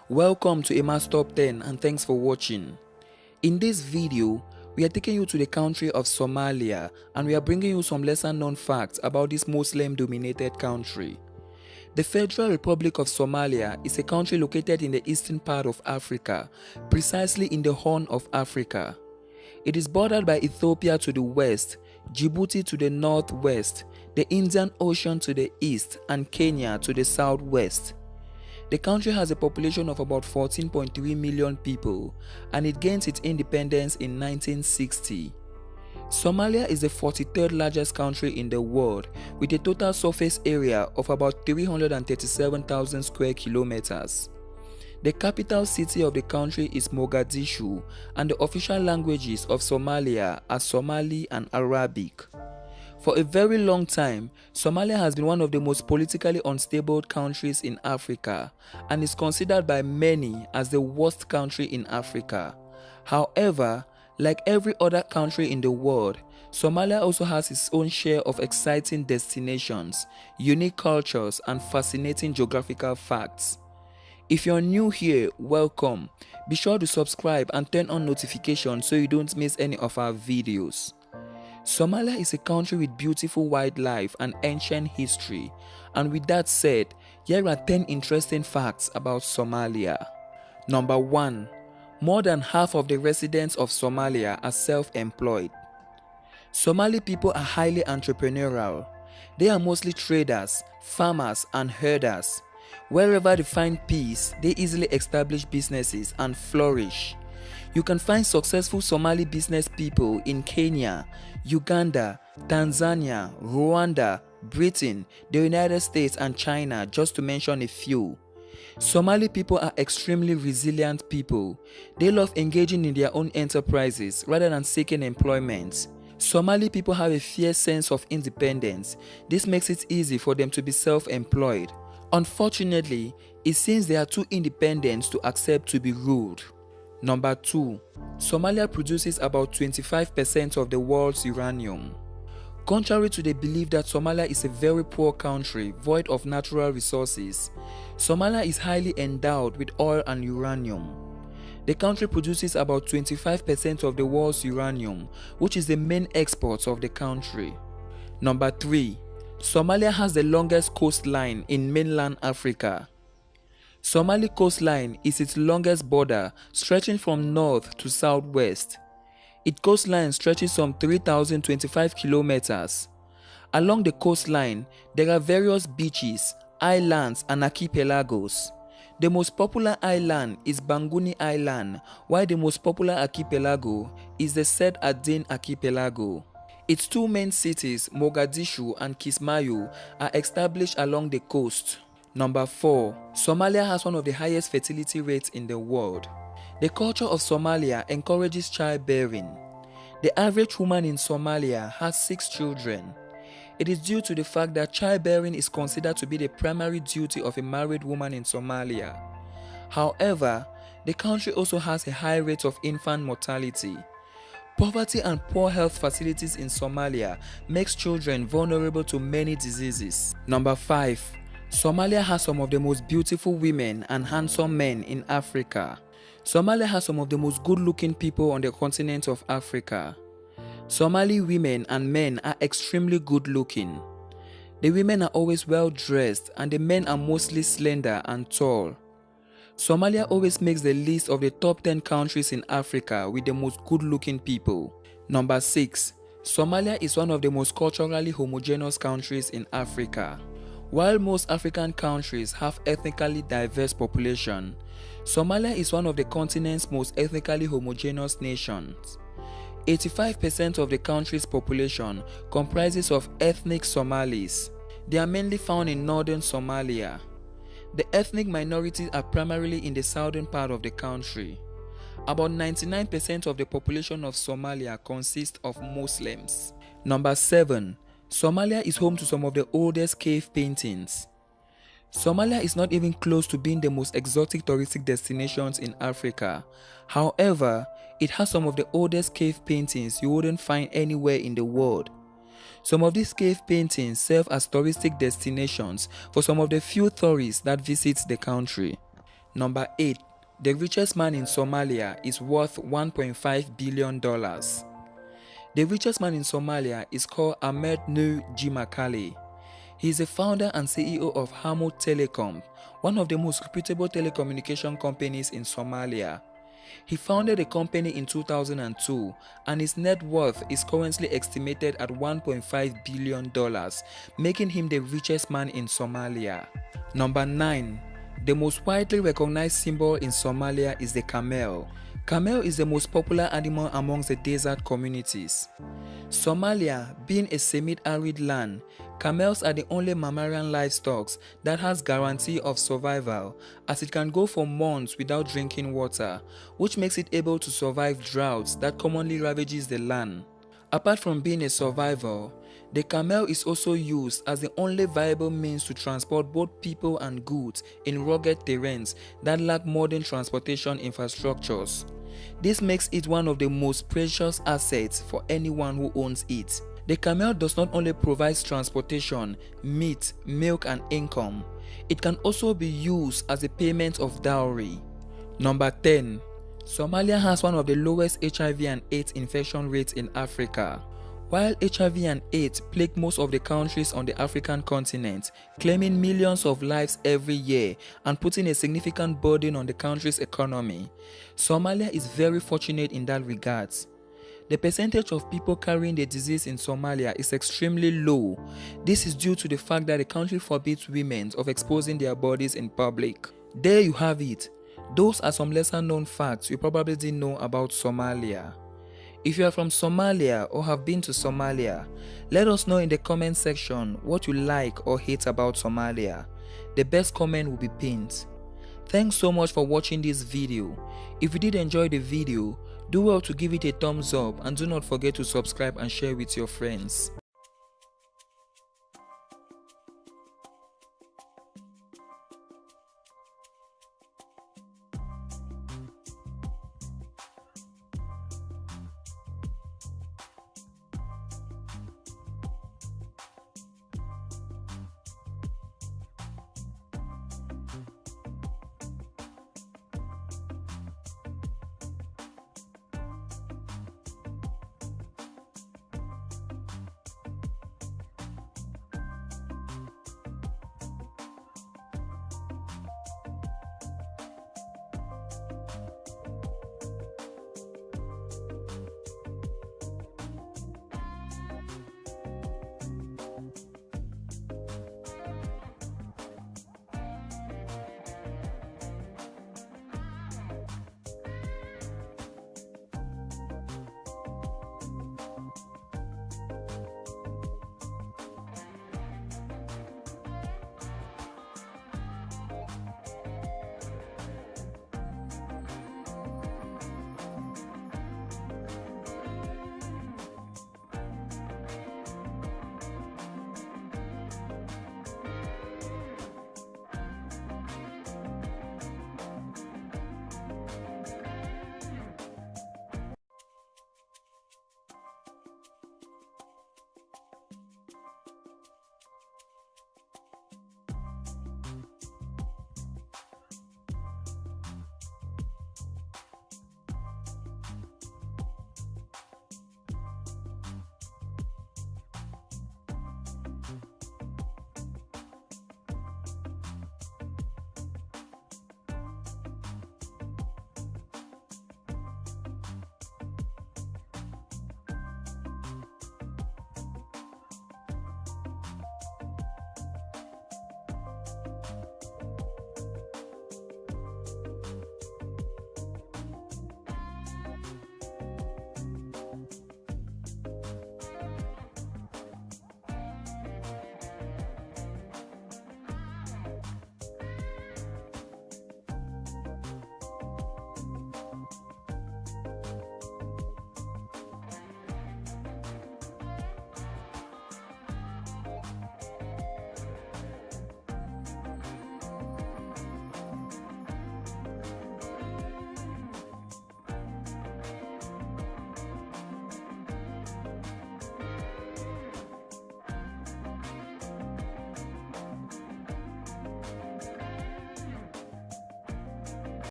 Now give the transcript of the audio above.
Welcome to Emma's Top 10 and thanks for watching. In this video, we are taking you to the country of Somalia and we are bringing you some lesser known facts about this Muslim dominated country. The Federal Republic of Somalia is a country located in the eastern part of Africa, precisely in the Horn of Africa. It is bordered by Ethiopia to the west, Djibouti to the northwest, the Indian Ocean to the east, and Kenya to the southwest. The country has a population of about 14.3 million people, and it gained its independence in 1960. Somalia is the 43rd largest country in the world, with a total surface area of about 337,000 square kilometers. The capital city of the country is Mogadishu, and the official languages of Somalia are Somali and Arabic. For a very long time, Somalia has been one of the most politically unstable countries in Africa and is considered by many as the worst country in Africa. However, like every other country in the world, Somalia also has its own share of exciting destinations, unique cultures, and fascinating geographical facts. If you're new here, welcome. Be sure to subscribe and turn on notifications so you don't miss any of our videos. Somalia is a country with beautiful wildlife and ancient history, and with that said, here are 10 interesting facts about Somalia. Number 1. More than half of the residents of Somalia are self-employed. Somali people are highly entrepreneurial. They are mostly traders, farmers, and herders. Wherever they find peace, they easily establish businesses and flourish. You can find successful Somali business people in Kenya, Uganda, Tanzania, Rwanda, Britain, the United States, and China, just to mention a few. Somali people are extremely resilient people. They love engaging in their own enterprises rather than seeking employment. Somali people have a fierce sense of independence. This makes it easy for them to be self-employed. Unfortunately, it seems they are too independent to accept to be ruled. Number 2. Somalia produces about 25% of the world's uranium. Contrary to the belief that Somalia is a very poor country void of natural resources, Somalia is highly endowed with oil and uranium. The country produces about 25% of the world's uranium, which is the main export of the country. Number 3. Somalia has the longest coastline in mainland Africa. Somali coastline is its longest border, stretching from north to southwest. Its coastline stretches some 3,025 kilometers. Along the coastline, there are various beaches, islands, and archipelagos. The most popular island is Banguni Island, while the most popular archipelago is the Said ad-Din archipelago. Its two main cities, Mogadishu and Kismayo, are established along the coast. Number 4. Somalia has one of the highest fertility rates in the world. The culture of Somalia encourages childbearing. The average woman in Somalia has 6 children. It is due to the fact that childbearing is considered to be the primary duty of a married woman in Somalia. However, the country also has a high rate of infant mortality. Poverty and poor health facilities in Somalia makes children vulnerable to many diseases. Number 5. Somalia has some of the most beautiful women and handsome men in Africa. Somalia has some of the most good-looking people on the continent of Africa. Somali women and men are extremely good-looking. The women are always well-dressed and the men are mostly slender and tall. Somalia always makes the list of the top 10 countries in Africa with the most good-looking people. Number 6. Somalia is one of the most culturally homogeneous countries in Africa. While most African countries have ethnically diverse population, Somalia is one of the continent's most ethnically homogeneous nations. 85% of the country's population comprises of ethnic Somalis. They are mainly found in northern Somalia. The ethnic minorities are primarily in the southern part of the country. About 99% of the population of Somalia consists of Muslims. Number 7. Somalia is home to some of the oldest cave paintings. Somalia is not even close to being the most exotic touristic destinations in Africa. However, it has some of the oldest cave paintings you wouldn't find anywhere in the world. Some of these cave paintings serve as touristic destinations for some of the few tourists that visit the country. Number 8. The richest man in Somalia is worth $1.5 billion. The richest man in Somalia is called Ahmed Nur Jimakale. He is the founder and CEO of Hamo Telecom, one of the most reputable telecommunication companies in Somalia. He founded the company in 2002 and his net worth is currently estimated at $1.5 billion, making him the richest man in Somalia. Number 9. The most widely recognized symbol in Somalia is the camel. Camel is the most popular animal amongst the desert communities. Somalia being a semi-arid land, camels are the only mammalian livestock that has guarantee of survival, as it can go for months without drinking water, which makes it able to survive droughts that commonly ravages the land. Apart from being a survivor, the camel is also used as the only viable means to transport both people and goods in rugged terrains that lack modern transportation infrastructures. This makes it one of the most precious assets for anyone who owns it. The camel does not only provide transportation, meat, milk and income, it can also be used as a payment of dowry. Number 10. Somalia has one of the lowest HIV and AIDS infection rates in Africa. While HIV and AIDS plague most of the countries on the African continent, claiming millions of lives every year and putting a significant burden on the country's economy, Somalia is very fortunate in that regard. The percentage of people carrying the disease in Somalia is extremely low. This is due to the fact that the country forbids women of exposing their bodies in public. There you have it. Those are some lesser known facts you probably didn't know about Somalia. If you are from Somalia or have been to Somalia, let us know in the comment section what you like or hate about Somalia. The best comment will be pinned. Thanks so much for watching this video. If you did enjoy the video, do well to give it a thumbs up and do not forget to subscribe and share with your friends.